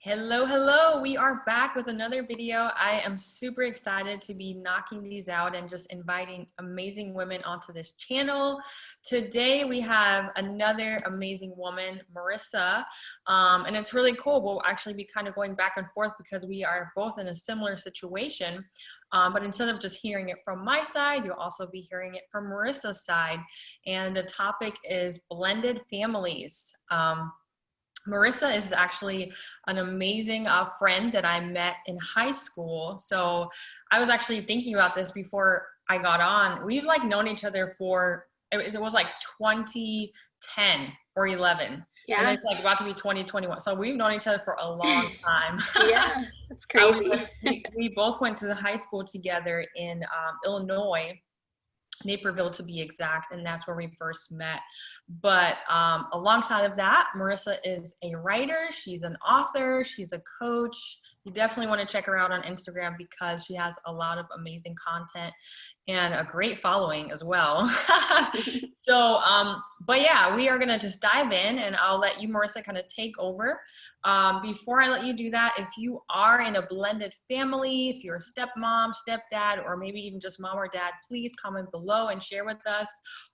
Hello, hello. We are back with another video. I am super excited to be knocking these out and just inviting amazing women onto this channel. Today we have another amazing woman, Marisa, and it's really cool. We'll actually be kind of going back and forth because we are both in a similar situation, but instead of just hearing it from my side, you'll also be hearing it from Marissa's side, and the topic is blended families. Marisa is actually an amazing friend that I met in high school. So I was actually thinking about this before I got on. We've known each other for, it was like 2010 or 11. Yeah. And it's about to be 2021. So we've known each other for a long time. Yeah, that's crazy. We both went to the high school together in Illinois, Naperville to be exact, and that's where we first met. But alongside of that, Marisa is a writer, she's an author, she's a coach. You definitely want to check her out on Instagram because she has a lot of amazing content and a great following as well. So, but yeah, we are going to just dive in and I'll let you, Marisa, kind of take over. Before I let you do that, if you are in a blended family, if you're a stepmom, stepdad, or maybe even just mom or dad, please comment below and share with us.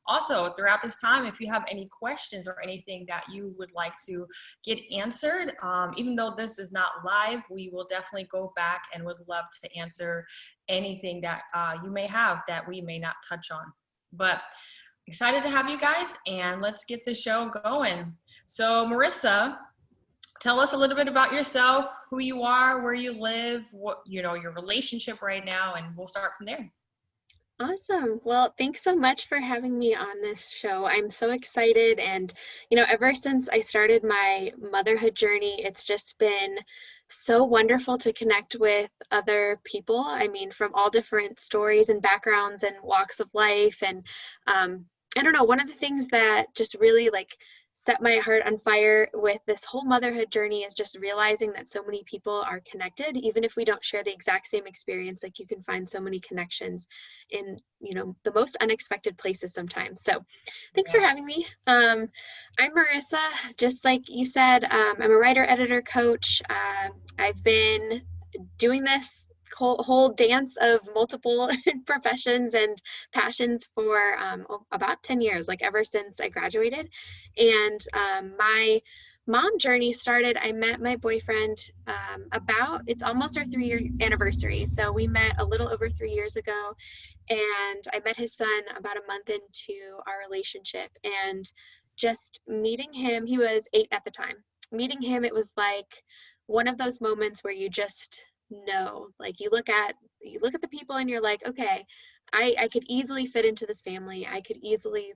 Also, throughout this time, if you have any questions or anything that you would like to get answered, even though this is not live, we will definitely go back and would love to answer anything that you may have that we may not touch on. But excited to have you guys, and let's get the show going. So Marisa, tell us a little bit about yourself, who you are, where you live, what your relationship right now, and we'll start from there. Awesome. Well, thanks so much for having me on this show. I'm so excited. And, ever since I started my motherhood journey, it's just been so wonderful to connect with other people. I mean, from all different stories and backgrounds and walks of life. And I don't know, one of the things that just really set my heart on fire with this whole motherhood journey is just realizing that so many people are connected, even if we don't share the exact same experience. You can find so many connections in the most unexpected places sometimes. So thanks for having me. I'm Marisa, just like you said. I'm a writer, editor, coach. I've been doing this whole dance of multiple professions and passions for about 10 years, ever since I graduated. And my mom journey started, I met my boyfriend it's almost our 3-year anniversary. So we met a little over 3 years ago, and I met his son about a month into our relationship. And just meeting him, he was 8 at the time. Meeting him, it was one of those moments where you just know, you look at the people and you're like, okay, I could easily fit into this family. I could easily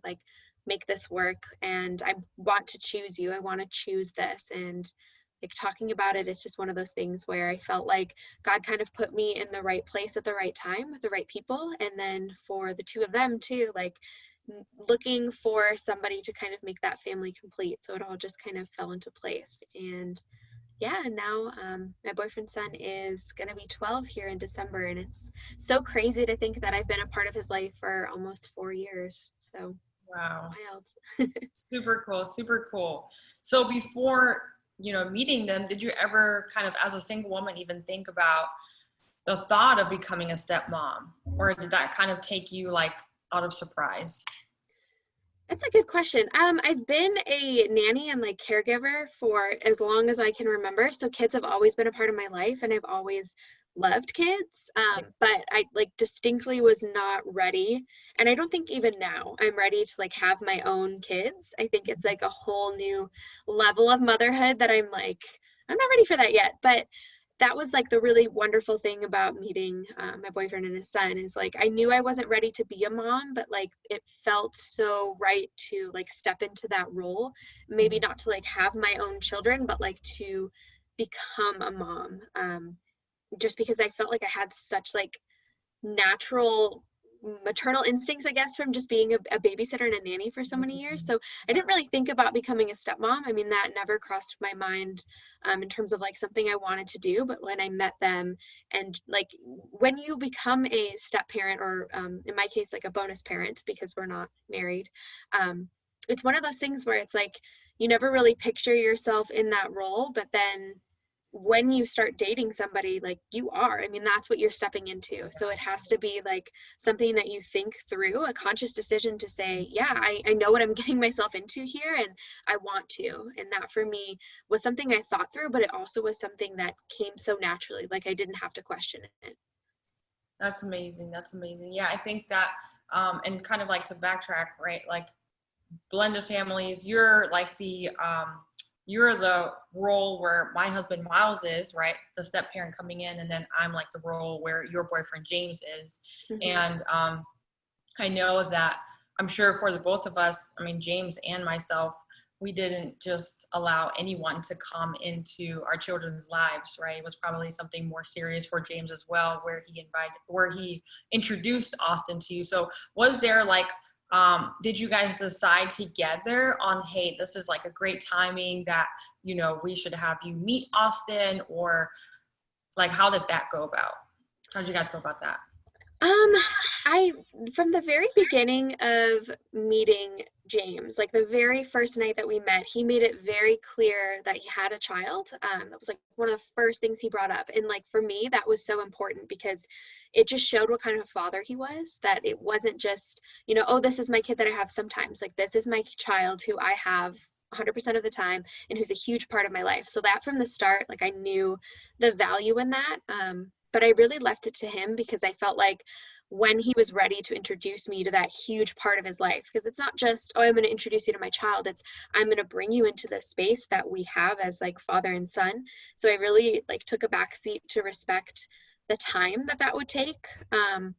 make this work, and I want to choose you. I want to choose this. And talking about it, it's just one of those things where I felt like God kind of put me in the right place at the right time with the right people. And then for the two of them too, looking for somebody to kind of make that family complete. So it all just kind of fell into place. And yeah, and now my boyfriend's son is going to be 12 here in December, and it's so crazy to think that I've been a part of his life for almost 4 years. So Wow. wild. Super cool, super cool. So before, meeting them, did you ever kind of, as a single woman, even think about the thought of becoming a stepmom? Or did that kind of take you out of surprise? That's a good question. I've been a nanny and caregiver for as long as I can remember. So kids have always been a part of my life, and I've always loved kids. But I distinctly was not ready. And I don't think even now I'm ready to have my own kids. I think it's a whole new level of motherhood that I'm not ready for that yet. But that was the really wonderful thing about meeting my boyfriend and his son is I knew I wasn't ready to be a mom, but it felt so right to step into that role. Maybe not to have my own children, but to become a mom. Just because I felt I had such natural maternal instincts, I guess, from just being a babysitter and a nanny for so many years. So I didn't really think about becoming a stepmom. I mean, that never crossed my mind in terms of something I wanted to do. But when I met them, and when you become a step parent, or in my case, a bonus parent, because we're not married, it's one of those things where it's you never really picture yourself in that role, but then when you start dating somebody, like you are, I mean, that's what you're stepping into. So it has to be like something that you think through, a conscious decision to say, yeah, I know what I'm getting myself into here and I want to. And that for me was something I thought through, but it also was something that came so naturally, like I didn't have to question it. That's amazing. That's amazing. Yeah, I think that, and kind of like to backtrack, right? Like blended families, you're the role where my husband Miles is, right? The step parent coming in, and then I'm like the role where your boyfriend James is. Mm-hmm. And I know that I'm sure for the both of us, I mean, James and myself, we didn't just allow anyone to come into our children's lives, right? It was probably something more serious for James as well, where he introduced Austin to you. So was there like, did you guys decide together on, hey, this is like a great timing that, you know, we should have you meet Austin, or like, how did that go about? How did you guys go about that? Um, I, from the very beginning of meeting James, like the very first night that we met, he made it very clear that he had a child. That was like one of the first things he brought up. And like for me, that was so important because it just showed what kind of father he was, that it wasn't just, you know, oh, this is my kid that I have sometimes. Like this is my child who I have 100% of the time and who's a huge part of my life. So that from the start, like I knew the value in that. But I really left it to him because I felt like when he was ready to introduce me to that huge part of his life, because it's not just, oh, I'm going to introduce you to my child, it's I'm going to bring you into the space that we have as like father and son. So I really like took a back seat to respect the time that that would take. And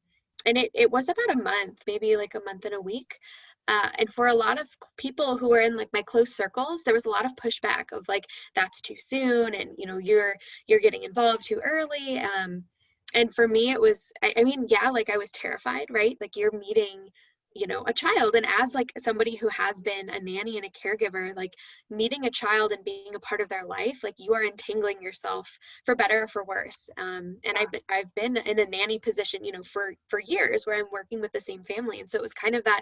it was about a month, maybe like a month and a week. And for a lot of people who were in like my close circles, there was a lot of pushback of like, that's too soon, and you know, you're getting involved too early. And for me, it was, I mean, yeah, like I was terrified, right? Like you're meeting, you know, a child, and as like somebody who has been a nanny and a caregiver, like meeting a child and being a part of their life, like you are entangling yourself for better or for worse. And I've been in a nanny position, you know, for years where I'm working with the same family, and so it was kind of that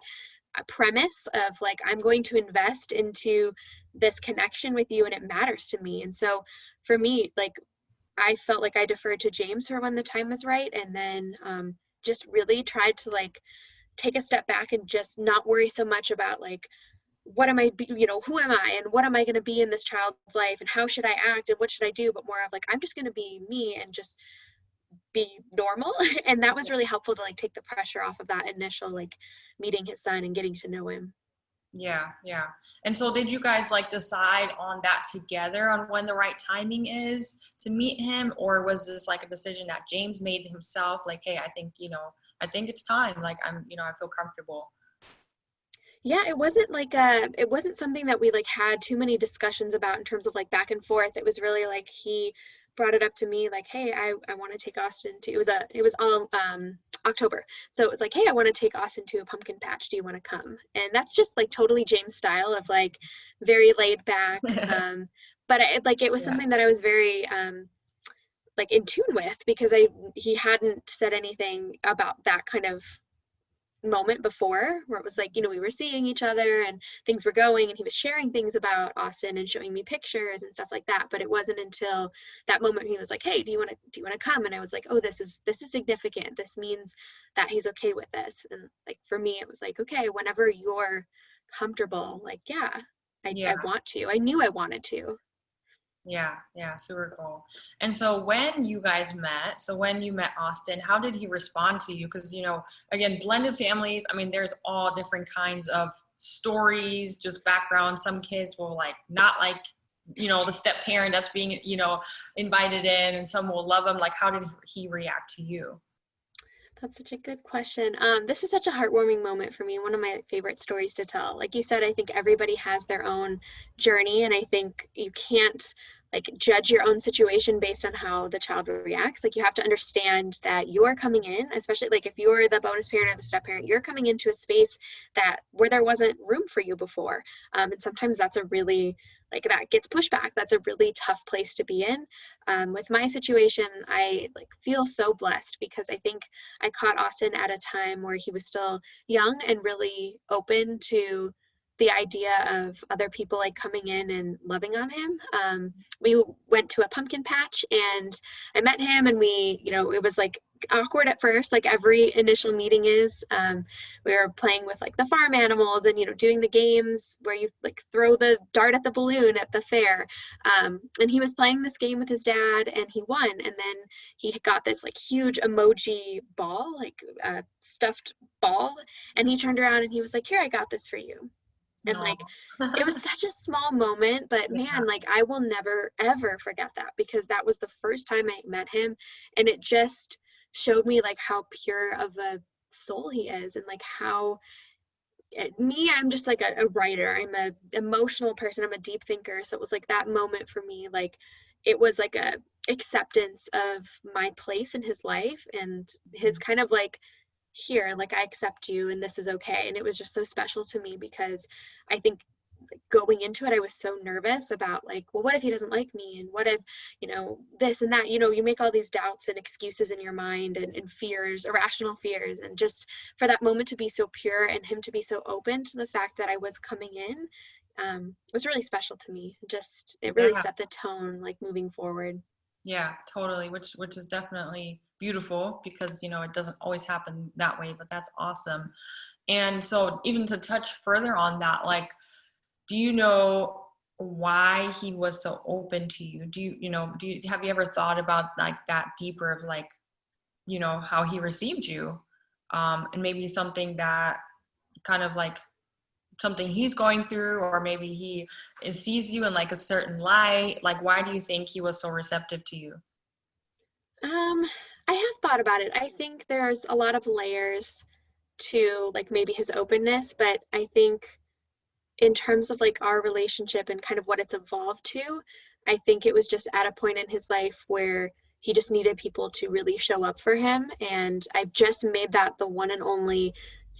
premise of like, I'm going to invest into this connection with you and it matters to me. And so for me, like I felt like I deferred to James for when the time was right, and then just really tried to like take a step back and just not worry so much about like, what am I, you know, who am I and what am I going to be in this child's life and how should I act and what should I do, but more of like, I'm just going to be me and just be normal. And that was really helpful to like take the pressure off of that initial like meeting his son and getting to know him. Yeah, yeah. And so did you guys like decide on that together on when the right timing is to meet him? Or was this like a decision that James made himself? Like, hey, I think, you know, I think it's time. Like I'm, you know, I feel comfortable. Yeah, it wasn't like it wasn't something that we like had too many discussions about in terms of like back and forth. It was really like he brought it up to me like, hey, I want to take Austin to, it was all October. So it was like, hey, I want to take Austin to a pumpkin patch. Do you want to come? And that's just like totally James style of like very laid back. But like it was Yeah. something that I was very like in tune with because he hadn't said anything about that kind of moment before where it was like, you know, we were seeing each other and things were going and he was sharing things about Austin and showing me pictures and stuff like that. But it wasn't until that moment he was like, hey, do you want to come? And I was like, oh, this is significant. This means that he's okay with this. And like for me it was like, okay, whenever you're comfortable, like yeah, Yeah. I want to. I knew I wanted to. Yeah, yeah, super cool. And so when you guys met, so when you met Austin, how did he respond to you? Because, you know, again, blended families, I mean, there's all different kinds of stories, just background. Some kids will like not like, you know, the step parent that's being, you know, invited in, and some will love him. Like, how did he react to you? That's such a good question. This is such a heartwarming moment for me. One of my favorite stories to tell. Like you said, I think everybody has their own journey, and I think you can't like judge your own situation based on how the child reacts. Like you have to understand that you're coming in, especially like if you're the bonus parent or the step parent, you're coming into a space that where there wasn't room for you before. And sometimes that's a really like that gets pushback. That's a really tough place to be in. With my situation, I like feel so blessed because I think I caught Austin at a time where he was still young and really open to the idea of other people like coming in and loving on him. We went to a pumpkin patch and I met him, and it was like awkward at first, like every initial meeting is. We were playing with like the farm animals and, doing the games where you like throw the dart at the balloon at the fair. And he was playing this game with his dad and he won. And then he got this like huge emoji ball, like a stuffed ball. And he turned around and he was like, "Here, I got this for you." And No. like, it was such a small moment, but man, like I will never, ever forget that, because that was the first time I met him. And it just showed me like how pure of a soul he is, and like how I'm just like a writer. I'm a emotional person. I'm a deep thinker. So it was like that moment for me, like it was like a acceptance of my place in his life and his kind of like, "Here, like I accept you and this is okay." And it was just so special to me, because I think going into it, I was so nervous about like, well, what if he doesn't like me? And what if, this and that, you make all these doubts and excuses in your mind, and fears, irrational fears. And just for that moment to be so pure and him to be so open to the fact that I was coming in, was really special to me. Just, it really Yeah. set the tone, like moving forward. Yeah, totally. Which is definitely beautiful because, it doesn't always happen that way, but that's awesome. And so even to touch further on that, like, do you know why he was so open to you? Have you ever thought about like that deeper of like, how he received you? And maybe something that kind of like something he's going through, or maybe he sees you in like a certain light. Like, why do you think he was so receptive to you? Um, I have thought about it. I think there's a lot of layers to like maybe his openness, but I think in terms of like our relationship and kind of what it's evolved to, I think it was just at a point in his life where he just needed people to really show up for him. And I've just made that the one and only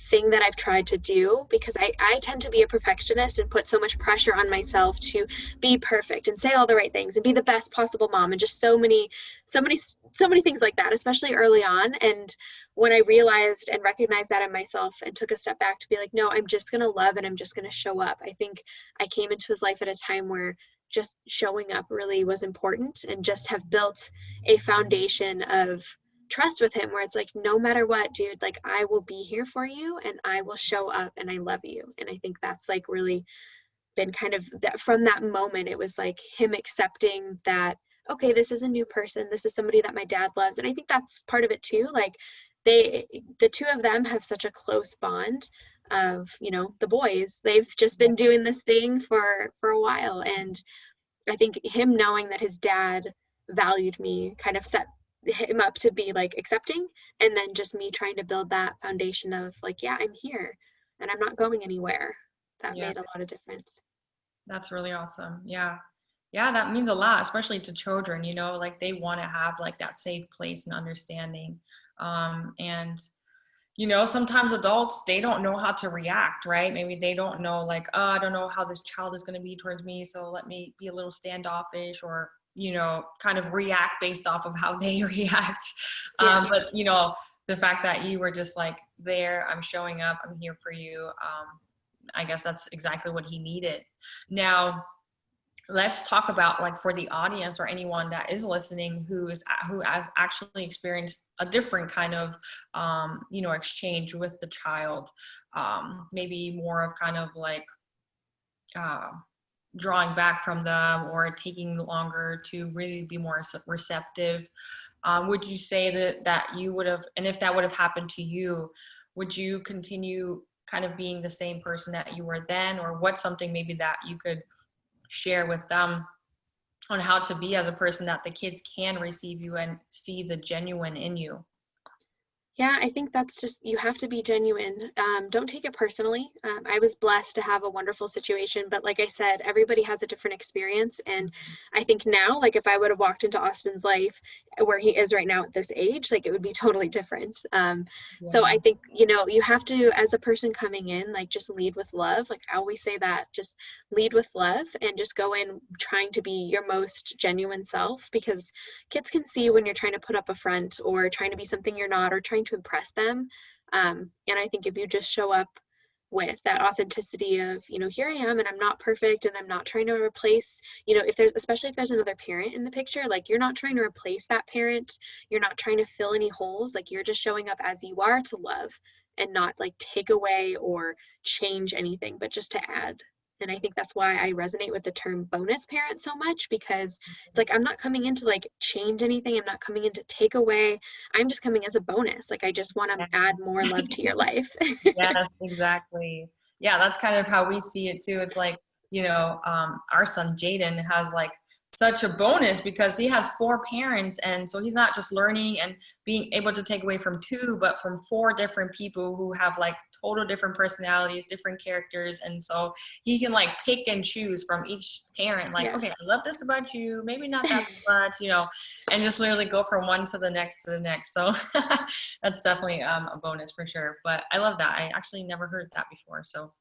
thing that I've tried to do, because I tend to be a perfectionist and put so much pressure on myself to be perfect and say all the right things and be the best possible mom, and just so many so many things like that, especially early on. And when I realized and recognized that in myself and took a step back to be like, no, I'm just going to love and I'm just going to show up. I think I came into his life at a time where just showing up really was important, and just have built a foundation of trust with him where it's like, no matter what, dude, like I will be here for you and I will show up and I love you. And I think that's like really been kind of that, from that moment, it was like him accepting that, okay, this is a new person. This is somebody that my dad loves. And I think that's part of it too. Like the two of them have such a close bond of, the boys. They've just been doing this thing for a while. And I think him knowing that his dad valued me kind of set him up to be like accepting. And then just me trying to build that foundation of like, yeah, I'm here and I'm not going anywhere. That Yeah, made a lot of difference. that's really awesome. Yeah. Yeah, that means a lot, especially to children, like they want to have like that safe place and understanding. And sometimes adults, they don't know how to react, right? Maybe they don't know like, oh, I don't know how this child is going to be towards me, so let me be a little standoffish, or kind of react based off of how they react. Yeah. But the fact that you were just like, there, I'm showing up, I'm here for you. I guess that's exactly what he needed. Now, let's talk about, like, for the audience or anyone that is listening who has actually experienced a different kind of exchange with the child, maybe more of kind of like uh, drawing back from them or taking longer to really be more receptive. Would you say that you would have, and if that would have happened to you, would you continue kind of being the same person that you were then? Or what's something maybe that you could share with them on how to be as a person that the kids can receive you and see the genuine in you? Yeah, I think that's just, you have to be genuine. Don't take it personally. I was blessed to have a wonderful situation, but like I said, everybody has a different experience. And I think now, like if I would have walked into Austin's life where he is right now at this age, like it would be totally different. So Yeah. I think, you have to, as a person coming in, like just lead with love. Like I always say that, just lead with love and just go in trying to be your most genuine self, because kids can see when you're trying to put up a front or trying to be something you're not, or trying to impress them. And I think if you just show up with, that authenticity of, here I am and I'm not perfect and I'm not trying to replace, if there's, especially if there's another parent in the picture, like you're not trying to replace that parent. You're not trying to fill any holes. Like you're just showing up as you are to love and not like take away or change anything, but just to add. And I think that's why I resonate with the term bonus parent so much, because it's like, I'm not coming in to like change anything. I'm not coming in to take away. I'm just coming as a bonus. Like, I just want to add more love to your life. Yes, exactly. Yeah, that's kind of how we see it too. It's like, our son Jaden has like such a bonus because he has 4 parents, and so he's not just learning and being able to take away from 2, but from 4 different people who have like total different personalities, different characters, and so he can like pick and choose from each parent, like, Yeah. okay, I love this about you, maybe not that so much, and just literally go from one to the next to the next. So that's definitely a bonus for sure. But I love that. I actually never heard that before. So,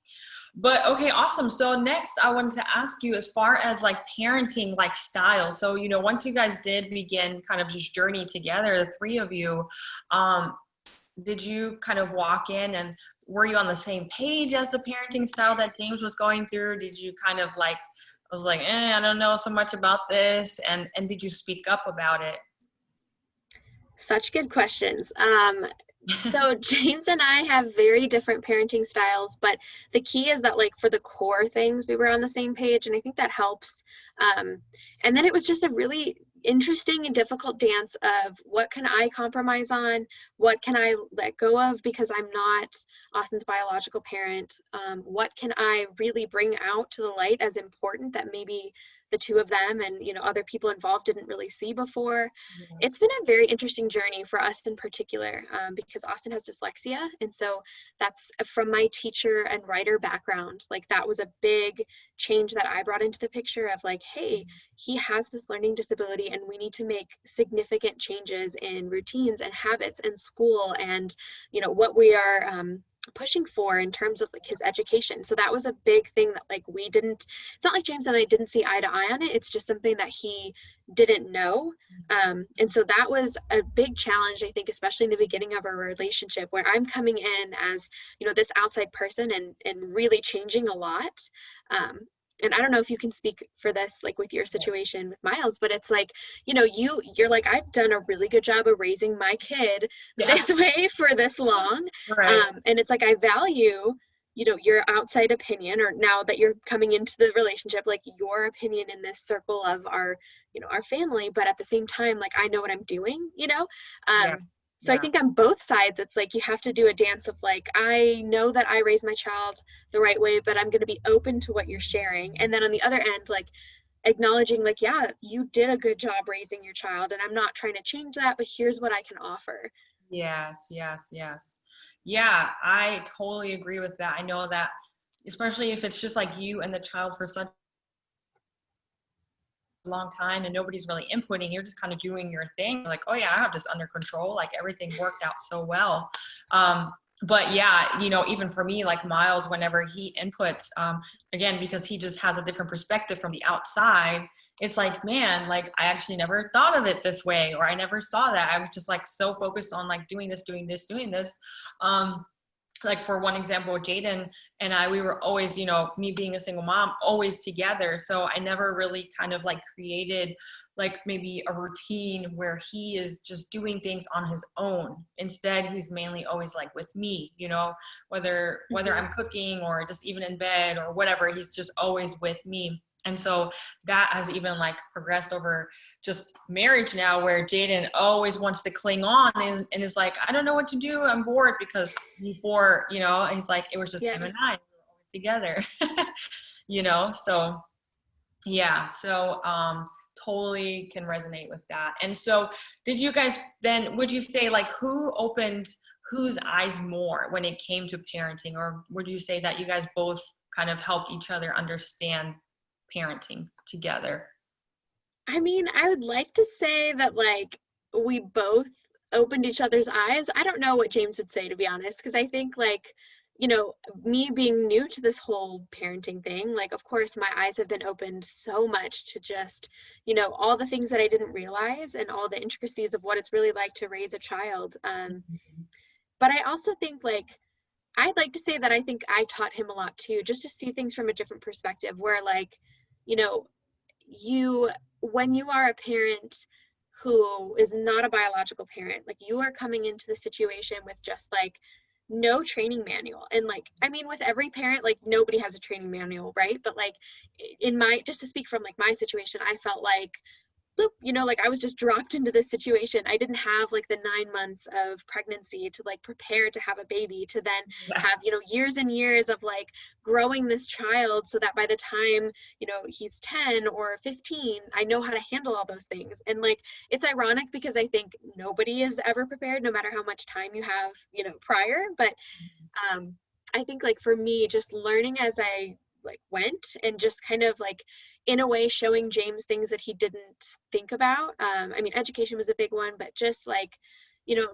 but okay, awesome. So next I wanted to ask you, as far as like parenting, like style. So, once you guys did begin kind of just journey together, the 3 of you, did you kind of walk in and were you on the same page as the parenting style that James was going through? Did you kind of like, I was like, I don't know so much about this. And did you speak up about it? Such good questions. So James and I have very different parenting styles, but the key is that like for the core things, we were on the same page, and I think that helps. And then it was just a really interesting and difficult dance of what can I compromise on? What can I let go of because I'm not Austin's biological parent? What can I really bring out to the light as important that maybe the 2 of them and other people involved didn't really see before? Yeah. It's been a very interesting journey for us in particular, because Austin has dyslexia, and so that's from my teacher and writer background. Like that was a big change that I brought into the picture of like, hey, he has this learning disability and we need to make significant changes in routines and habits and school and what we are pushing for in terms of like his education. So that was a big thing that like it's not like James and I didn't see eye to eye on it. It's just something that he didn't know. And so that was a big challenge, I think, especially in the beginning of our relationship, where I'm coming in as, this outside person and really changing a lot. And I don't know if you can speak for this, like with your situation with Miles, but it's like, you're like, I've done a really good job of raising my kid this way for this long. Right. And it's like, I value, your outside opinion, or now that you're coming into the relationship, like your opinion in this circle of our family, but at the same time, like I know what I'm doing. Yeah. So I think on both sides, it's like you have to do a dance of like, I know that I raised my child the right way, but I'm going to be open to what you're sharing. And then on the other end, like acknowledging like, yeah, you did a good job raising your child and I'm not trying to change that, but here's what I can offer. Yes, yes, yes. Yeah, I totally agree with that. I know that, especially if it's just like you and the child for such a long time and nobody's really inputting, you're just kind of doing your thing. Like, oh yeah, I have this under control. Like everything worked out so well. But yeah, even for me, like Miles, whenever he inputs, again, because he just has a different perspective from the outside, it's like, man, like I actually never thought of it this way, or I never saw that. I was just like so focused on like doing this, doing this, doing this. Like for one example, Jaden and I, we were always, me being a single mom, always together. So I never really kind of like created like maybe a routine where he is just doing things on his own. Instead, he's mainly always like with me, whether I'm cooking or just even in bed or whatever, he's just always with me. And so that has even like progressed over just marriage now, where Jaden always wants to cling on and is like, I don't know what to do. I'm bored, because before, he's like, it was just him and I, we were always together, so yeah. So, totally can resonate with that. And so did you guys then, would you say like who opened whose eyes more when it came to parenting? Or would you say that you guys both kind of helped each other understand parenting together? I mean, I would like to say that like we both opened each other's eyes. I don't know what James would say, to be honest, because I think like, me being new to this whole parenting thing, like of course my eyes have been opened so much to just, all the things that I didn't realize and all the intricacies of what it's really like to raise a child. But I also think like I'd like to say that I think I taught him a lot too, just to see things from a different perspective where like, you know, you when you are a parent who is not a biological parent, like you are coming into the situation with just like no training manual. And like, I mean, with every parent, like nobody has a training manual, right? But like in my, just to speak from like my situation, I felt like bloop, like I was just dropped into this situation. I didn't have like the 9 months of pregnancy to like prepare to have a baby, to then Yeah. have, years and years of like growing this child so that by the time, he's 10 or 15, I know how to handle all those things. And like, it's ironic because I think nobody is ever prepared, no matter how much time you have, prior. But I think like for me, just learning as I like went and just kind of like in a way showing James things that he didn't think about. I mean, education was a big one, but just like,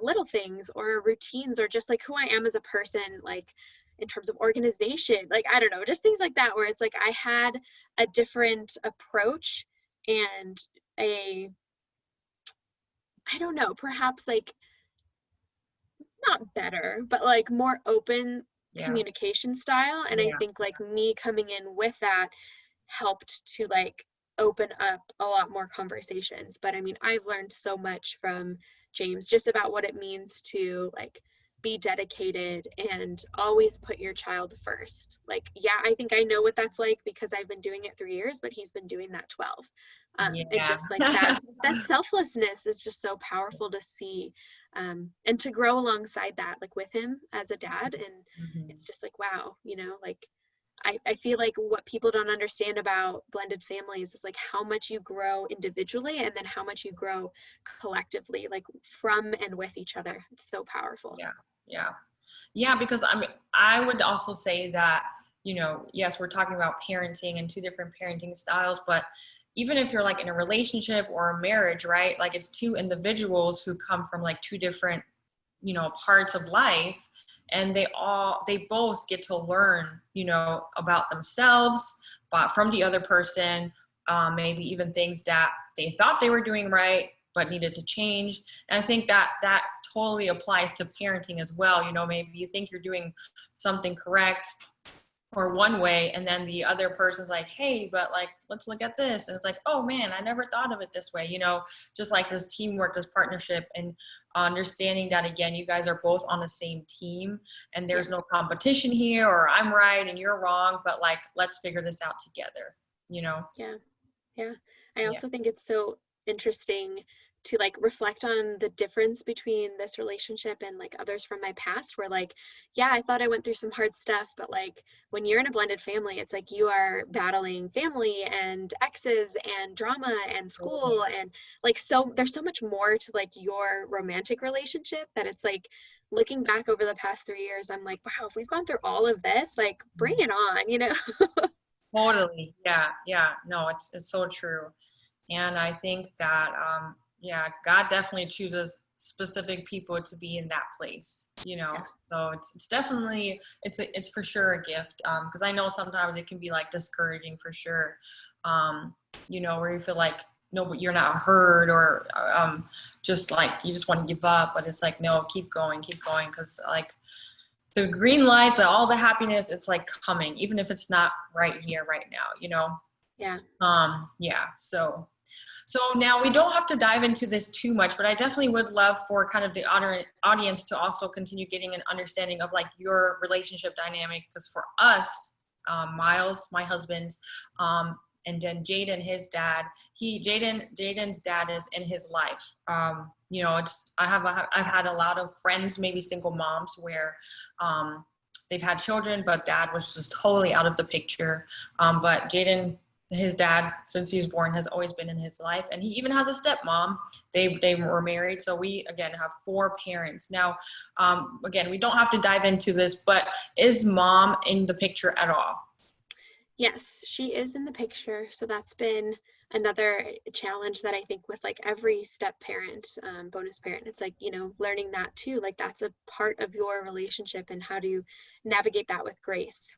little things or routines or just like who I am as a person, like in terms of organization, like, I don't know, just things like that, where it's like I had a different approach and a, I don't know, perhaps like not better, but like more open Yeah. communication style. And I Yeah. think like me coming in with that helped to like open up a lot more conversations. But I mean, I've learned so much from James just about what it means to like be dedicated and always put your child first. Like, yeah, I think I know what that's like because I've been doing it 3 years, but he's been doing that 12. And Yeah. just like that selflessness is just so powerful to see, and to grow alongside that, like with him as a dad. And Mhm. it's just like, wow, like I feel like what people don't understand about blended families is like how much you grow individually and then how much you grow collectively, like from and with each other. It's so powerful. Yeah. Yeah. Yeah, because I mean, I would also say that, yes, we're talking about parenting and two different parenting styles, but even if you're like in a relationship or a marriage, right? Like it's two individuals who come from like two different, parts of life, and they both get to learn, about themselves, but from the other person, maybe even things that they thought they were doing right but needed to change. And I think that that totally applies to parenting as well. Maybe you think you're doing something correct or one way, and then the other person's like, hey, but like, let's look at this. And it's like, oh man, I never thought of it this way. Just like this teamwork, this partnership, and understanding that, again, you guys are both on the same team and Yeah. there's no competition here, or I'm right and you're wrong, but like, let's figure this out together, Yeah. Yeah. I yeah. also think it's so interesting to like reflect on the difference between this relationship and like others from my past, where like, yeah, I thought I went through some hard stuff, but like when you're in a blended family, it's like you are battling family and exes and drama and school and like, so there's so much more to like your romantic relationship that it's like looking back over the past 3 years, I'm like, wow, if we've gone through all of this, like bring it on. Totally. Yeah. Yeah. No, it's so true. And I think that, yeah, God definitely chooses specific people to be in that place, Yeah. so it's definitely, it's for sure a gift. Cause I know sometimes it can be like discouraging for sure. Where you feel like, no, but you're not heard, or, just like, you just want to give up, but it's like, no, keep going. Cause like, the green light, all the happiness, it's like coming, even if it's not right here, right now. Yeah. Yeah. So now we don't have to dive into this too much, but I definitely would love for kind of the audience to also continue getting an understanding of like your relationship dynamic. Because for us, Miles, my husband, and then Jaden, his dad, Jaden's dad is in his life. I've had a lot of friends, maybe single moms, where they've had children, but dad was just totally out of the picture. But Jaden, his dad, since he was born, has always been in his life, and he even has a stepmom. They were married, so we again have 4 parents now. Again, we don't have to dive into this, but is mom in the picture at all? Yes, she is in the picture. So that's been another challenge that I think with like every step parent, bonus parent, it's like, learning that too. Like that's a part of your relationship, and how do you navigate that with grace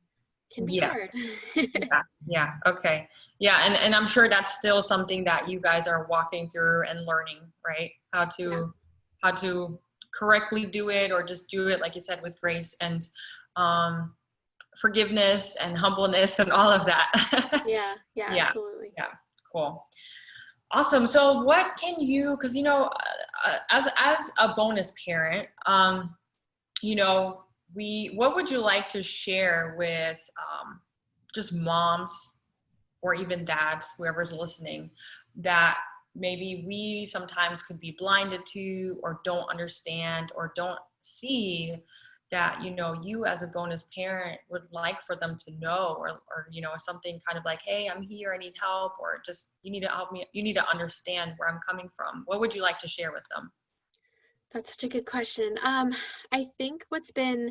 can be Yes. hard. Yeah. Yeah. Okay. Yeah. And I'm sure that's still something that you guys are walking through and learning, right? Yeah. How to correctly do it, or just do it, like you said, with grace. And forgiveness and humbleness and all of that. Yeah, yeah, Yeah, absolutely. yeah, cool. Awesome. So what can you, because as a bonus parent, you know, what would you like to share with just moms or even dads, whoever's listening, that maybe we sometimes could be blinded to or don't understand or don't see, that you as a bonus parent would like for them to know, or something kind of like, hey, I'm here, I need help, or just you need to help me, you need to understand where I'm coming from. What would you like to share with them? That's such a good question. I think what's been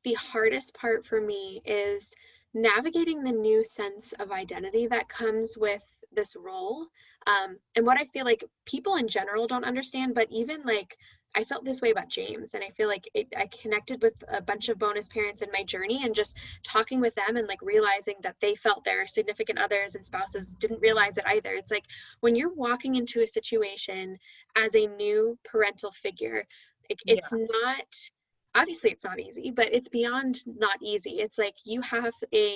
the hardest part for me is navigating the new sense of identity that comes with this role. And what I feel like people in general don't understand, but even like I felt this way about James, and I feel like I connected with a bunch of bonus parents in my journey, and just talking with them and like realizing that they felt their significant others and spouses didn't realize it either. It's like when you're walking into a situation as a new parental figure, Yeah, it's not, obviously it's not easy, but it's beyond not easy. It's like you have a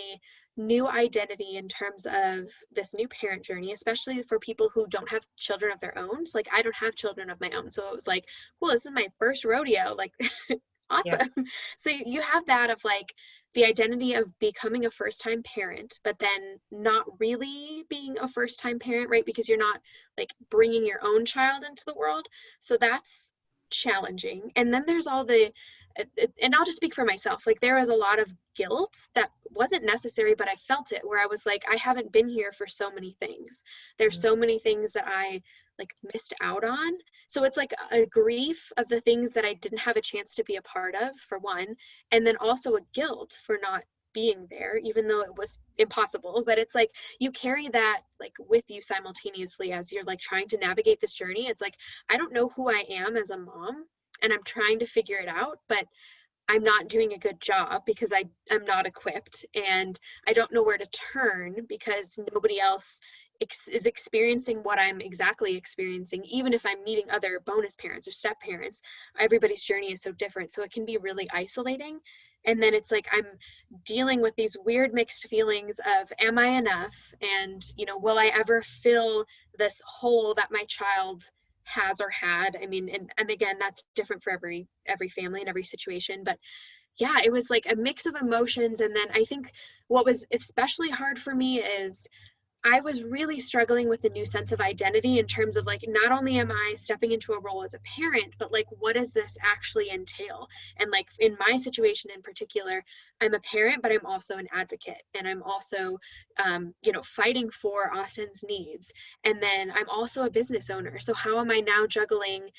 new identity in terms of this new parent journey, especially for people who don't have children of their own. So like I don't have children of my own, so it was like, well, this is my first rodeo, like yeah, awesome. So you have that of like the identity of becoming a first time parent, but then not really being a first time parent, right? Because you're not like bringing your own child into the world. So that's challenging. And then there's all the, and I'll just speak for myself, like there was a lot of guilt that wasn't necessary, but I felt it, where I was like, I haven't been here for so many things. There's so many things that I like missed out on. So it's like a grief of the things that I didn't have a chance to be a part of, for one, and then also a guilt for not being there, even though it was impossible. But it's like you carry that like with you simultaneously as you're like trying to navigate this journey. It's like I don't know who I am as a mom, and I'm trying to figure it out, but I'm not doing a good job because I'm not equipped, and I don't know where to turn because nobody else is experiencing what I'm exactly experiencing. Even if I'm meeting other bonus parents or step parents, everybody's journey is so different. So it can be really isolating. And then it's like I'm dealing with these weird mixed feelings of, am I enough? And, will I ever fill this hole that my child has or had? I mean, and again, that's different for every family and every situation. But yeah, it was like a mix of emotions. And then I think what was especially hard for me is I was really struggling with a new sense of identity in terms of like, not only am I stepping into a role as a parent, but like, what does this actually entail? And like in my situation in particular, I'm a parent, but I'm also an advocate. And I'm also, fighting for Austin's needs. And then I'm also a business owner. So how am I now juggling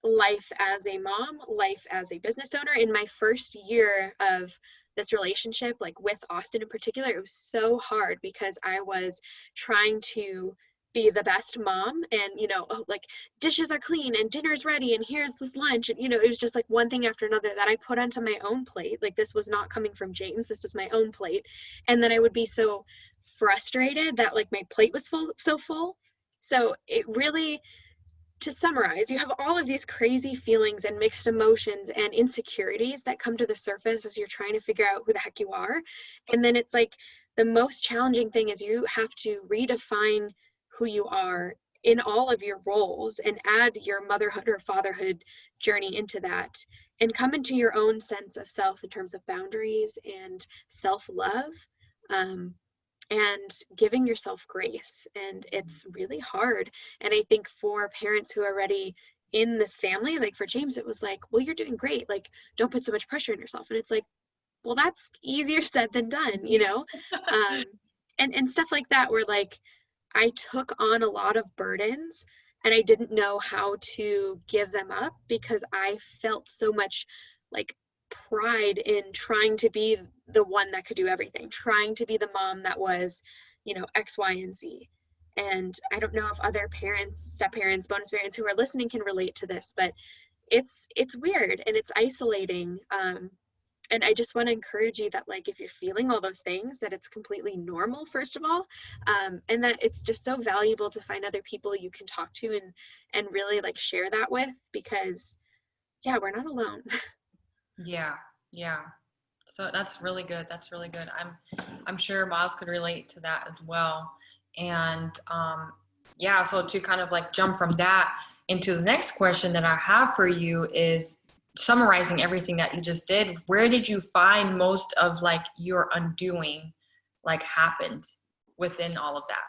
life as a mom, life as a business owner? In my first year of this relationship, like with Austin in particular, it was so hard because I was trying to be the best mom, and oh, like dishes are clean and dinner's ready and here's this lunch, and it was just like one thing after another that I put onto my own plate. Like this was not coming from James, this was my own plate. And then I would be so frustrated that like my plate was full. So it really, to summarize, you have all of these crazy feelings and mixed emotions and insecurities that come to the surface as you're trying to figure out who the heck you are. And then it's like the most challenging thing is you have to redefine who you are in all of your roles and add your motherhood or fatherhood journey into that, and come into your own sense of self in terms of boundaries and self-love. And giving yourself grace. And it's really hard. And I think for parents who are already in this family, like for James, it was like, well, you're doing great. Like, don't put so much pressure on yourself. And it's like, well, that's easier said than done, Um, and stuff like that, where like I took on a lot of burdens and I didn't know how to give them up because I felt so much like pride in trying to be the one that could do everything, trying to be the mom that was, X, Y, and Z. And I don't know if other parents, step parents, bonus parents who are listening can relate to this, but it's weird and it's isolating. And I just want to encourage you that like if you're feeling all those things, that it's completely normal, first of all, and that it's just so valuable to find other people you can talk to and really like share that with, because yeah, we're not alone. yeah, yeah. So that's really good. That's really good. I'm sure Miles could relate to that as well. And yeah, so to kind of like jump from that into the next question that I have for you is summarizing everything that you just did. Where did you find most of like your undoing like happened within all of that?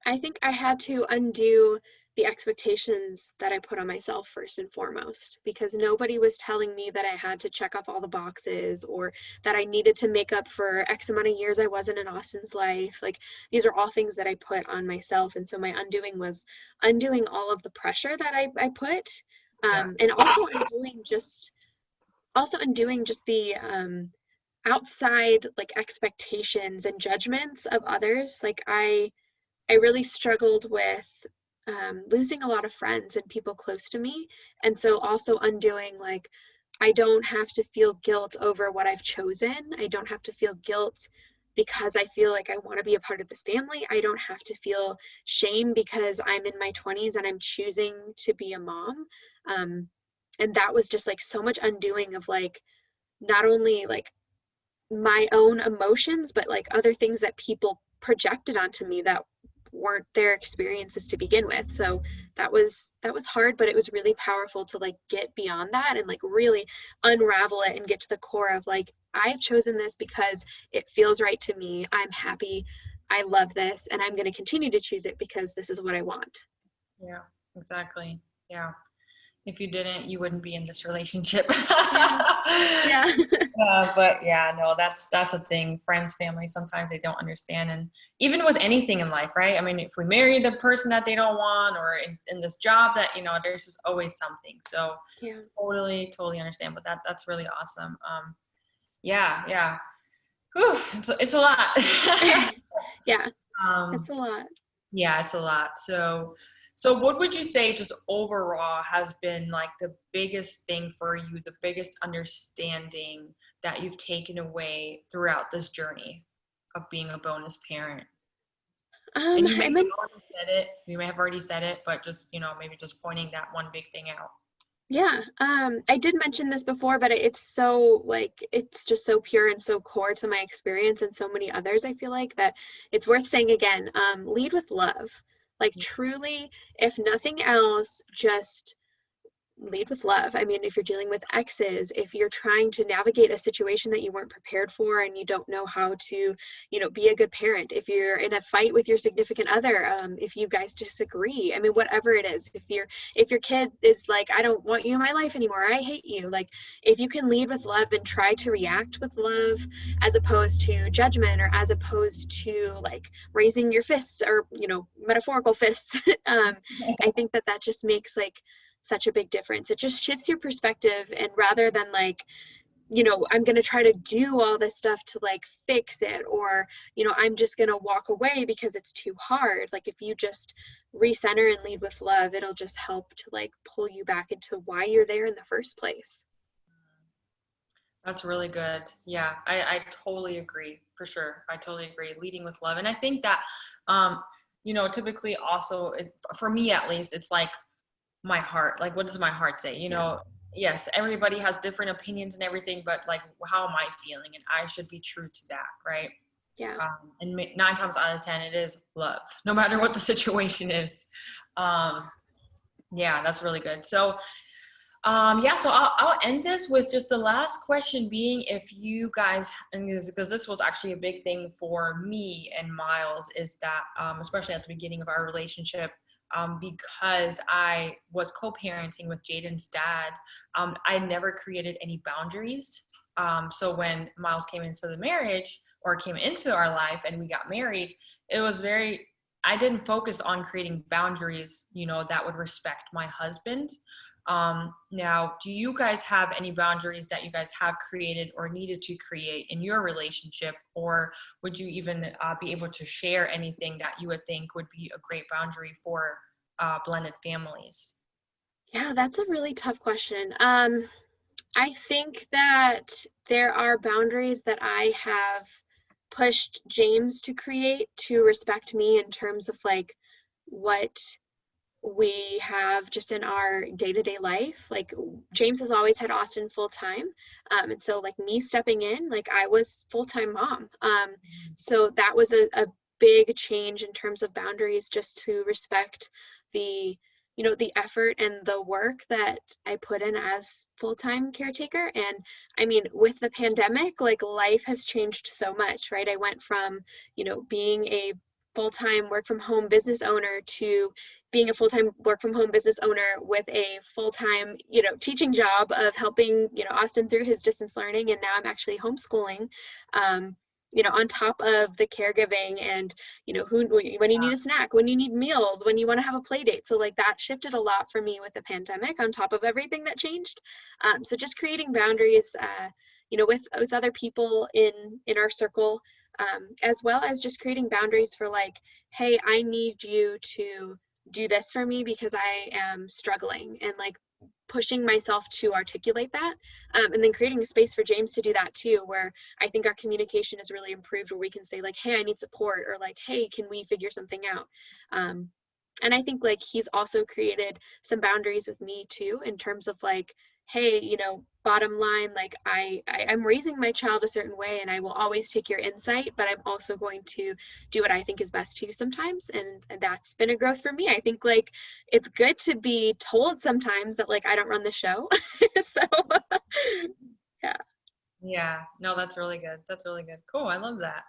I think I had to undo the expectations that I put on myself first and foremost, because nobody was telling me that I had to check off all the boxes or that I needed to make up for X amount of years I wasn't in Austin's life. Like, these are all things that I put on myself. And so my undoing was undoing all of the pressure that I put, Yeah. and also undoing just the outside like expectations and judgments of others. Like, I really struggled with losing a lot of friends and people close to me. And so also undoing, like, I don't have to feel guilt over what I've chosen. I don't have to feel guilt because I feel like I want to be a part of this family. I don't have to feel shame because I'm in my 20s and I'm choosing to be a mom. And that was just like so much undoing of like not only like my own emotions, but like other things that people projected onto me that weren't their experiences to begin with. So that was hard, but it was really powerful to like get beyond that and like really unravel it and get to the core of like, I've chosen this because it feels right to me. I'm happy. I love this, and I'm going to continue to choose it because this is what I want. Yeah, exactly. Yeah. If you didn't, you wouldn't be in this relationship. Yeah. Yeah. But yeah, no, that's a thing. Friends, family, sometimes they don't understand, and even with anything in life, right? I mean, if we marry the person that they don't want, or in this job that there's just always something. So Yeah. totally understand. But that's really awesome. Yeah, yeah. Whew, it's a lot. Yeah. um, It's a lot. yeah, it's a lot. So what would you say just overall has been like the biggest thing for you, the biggest understanding that you've taken away throughout this journey of being a bonus parent? And you may I have mean, already said it, but just, maybe just pointing that one big thing out. yeah, I did mention this before, but it's so like it's just so pure and so core to my experience and so many others. I feel like that it's worth saying again. Lead with love. Like, truly, if nothing else, just lead with love. I mean, if you're dealing with exes, if you're trying to navigate a situation that you weren't prepared for and you don't know how to, be a good parent, if you're in a fight with your significant other, if you guys disagree, I mean, whatever it is, if your kid is like, I don't want you in my life anymore, I hate you, like, if you can lead with love and try to react with love as opposed to judgment or as opposed to like raising your fists or metaphorical fists, I think that just makes like such a big difference. It just shifts your perspective, and rather than like, I'm going to try to do all this stuff to like fix it, or I'm just going to walk away because it's too hard. Like, if you just recenter and lead with love, it'll just help to like pull you back into why you're there in the first place. That's really good. Yeah, I totally agree, for sure. I totally agree. Leading with love. And I think that, typically also, for me at least, it's like my heart. Like, what does my heart say? Yeah. Yes, everybody has different opinions and everything, but like, how am I feeling? And I should be true to that, right? Yeah. And 9 times out of 10, it is love, no matter what the situation is. Um, yeah, that's really good. So, yeah, so I'll end this with just the last question being, if you guys, and because this was actually a big thing for me and Miles, is that, especially at the beginning of our relationship, because I was co-parenting with Jaden's dad, I never created any boundaries. So when Miles came into the marriage, or came into our life, and we got married, it was I didn't focus on creating boundaries, that would respect my husband. Now, do you guys have any boundaries that you guys have created or needed to create in your relationship? Or would you even be able to share anything that you would think would be a great boundary for blended families? Yeah, that's a really tough question. I think that there are boundaries that I have pushed James to create to respect me in terms of like what we have just in our day-to-day life, like James has always had Austin full-time. And so like me stepping in, like I was full-time mom. So that was a big change in terms of boundaries, just to respect the, you know, the effort and the work that I put in as full-time caretaker. And I mean, with the pandemic, like life has changed so much, right? I went from, you know, being a full-time work from home business owner to being a full-time work from home business owner with a full-time, you know, teaching job of helping, you know, Austin through his distance learning. And now I'm actually homeschooling, you know, on top of the caregiving and, you know, when you need a snack, when you need meals, when you want to have a play date. So like that shifted a lot for me with the pandemic on top of everything that changed. So just creating boundaries, you know, with other people in our circle, as well as just creating boundaries for like, hey, I need you to do this for me because I am struggling, and like pushing myself to articulate that, and then creating a space for James to do that too, where I think our communication is really improved, where we can say like, hey, I need support, or like, hey, can we figure something out? And I think like he's also created some boundaries with me too, in terms of like, hey, you know, bottom line, like I'm raising my child a certain way, and I will always take your insight, but I'm also going to do what I think is best too sometimes. And that's been a growth for me. I think like it's good to be told sometimes that like I don't run the show. So yeah. Yeah, no, that's really good. That's really good. Cool. I love that.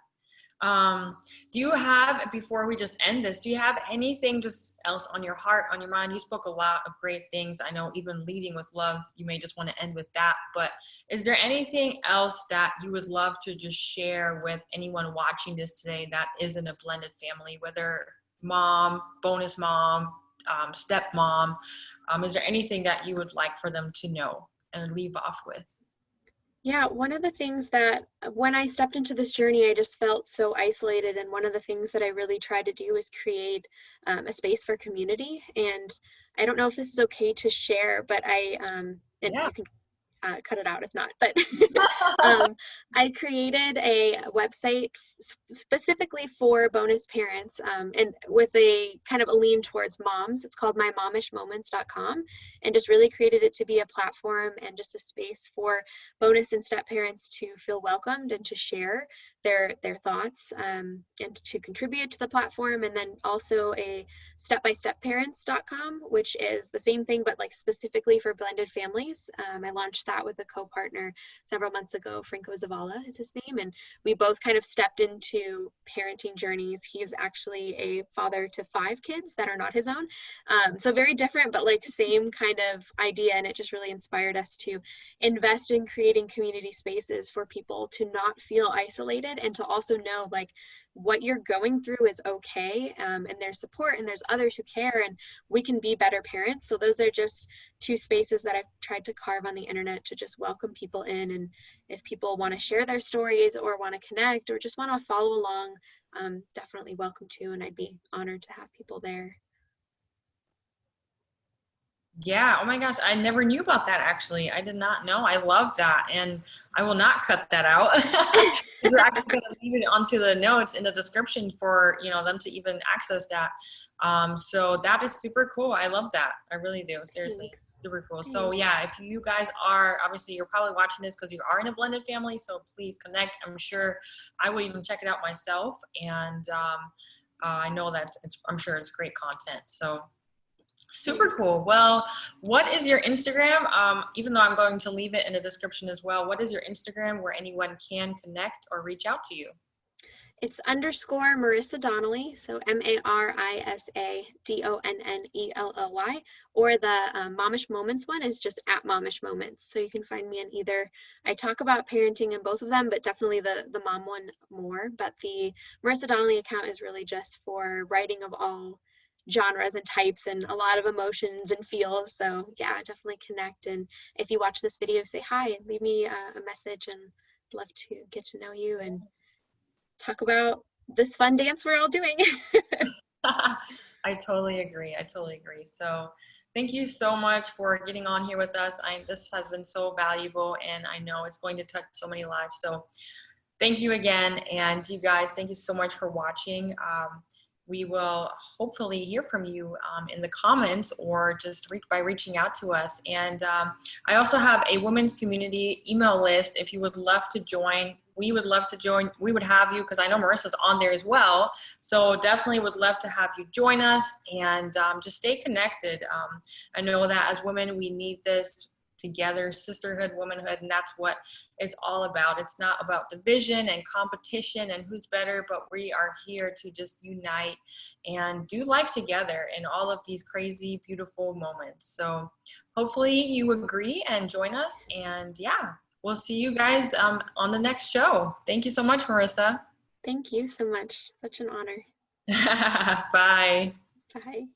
Do you have, before we just end this, do you have anything just else on your heart, on your mind? You spoke a lot of great things. I know even leading with love, you may just want to end with that, but is there anything else that you would love to just share with anyone watching this today that isn't a blended family, whether mom, bonus mom, stepmom? Is there anything that you would like for them to know and leave off with? Yeah, one of the things that when I stepped into this journey, I just felt so isolated. And one of the things that I really tried to do was create a space for community. And I don't know if this is okay to share, but and Yeah. you can cut it out if not, but I created a website specifically for bonus parents, and with a kind of a lean towards moms. It's called mymomishmoments.com, and just really created it to be a platform and just a space for bonus and step parents to feel welcomed and to share their thoughts, and to contribute to the platform. And then also a stepbystepparents.com, which is the same thing but like specifically for blended families. I launched that with a co-partner several months ago. Franco Zavala is his name, and we both kind of stepped into parenting journeys. He's actually a father to 5 kids that are not his own, so very different but like same kind of idea. And it just really inspired us to invest in creating community spaces for people to not feel isolated, and to also know like what you're going through is okay, and there's support and there's others who care, and we can be better parents. So those are just 2 spaces that I've tried to carve on the internet to just welcome people in. And if people want to share their stories or want to connect or just want to follow along, definitely welcome to, and I'd be honored to have people there. Yeah. Oh my gosh. I never knew about that actually. I did not know. I love that. And I will not cut that out. We're actually going to leave it onto the notes in the description for, you know, them to even access that. So that is super cool. I love that. I really do. Seriously. Thanks. Super cool. Thanks. So yeah, if you guys are, obviously you're probably watching this because you are in a blended family. So please connect. I'm sure I will even check it out myself. And I know that I'm sure it's great content. So super cool. Well, what is your Instagram? Even though I'm going to leave it in the description as well, what is your Instagram where anyone can connect or reach out to you? It's underscore Marisa Donnelly, so MARISA DONNELLY, or the Momish Moments one is just at Momish Moments. So you can find me in either. I talk about parenting in both of them, but definitely the mom one more. But the Marisa Donnelly account is really just for writing of all genres and types and a lot of emotions and feels. So yeah, definitely connect. And if you watch this video, say hi, leave me a message, and I'd love to get to know you and talk about this fun dance we're all doing. I totally agree. I totally agree. So thank you so much for getting on here with us. This has been so valuable, and I know it's going to touch so many lives. So thank you again. And you guys, thank you so much for watching. we will hopefully hear from you in the comments or just by reaching out to us. And I also have a women's community email list. If you would love to join, we would love to join. We would have you, because I know Marisa's on there as well. So definitely would love to have you join us and just stay connected. I know that as women, we need this together, sisterhood, womanhood, and that's what it's all about. It's not about division and competition and who's better, but we are here to just unite and do life together in all of these crazy, beautiful moments. So hopefully you agree and join us. And yeah, we'll see you guys on the next show. Thank you so much, Marisa. Thank you so much. Such an honor. Bye. Bye.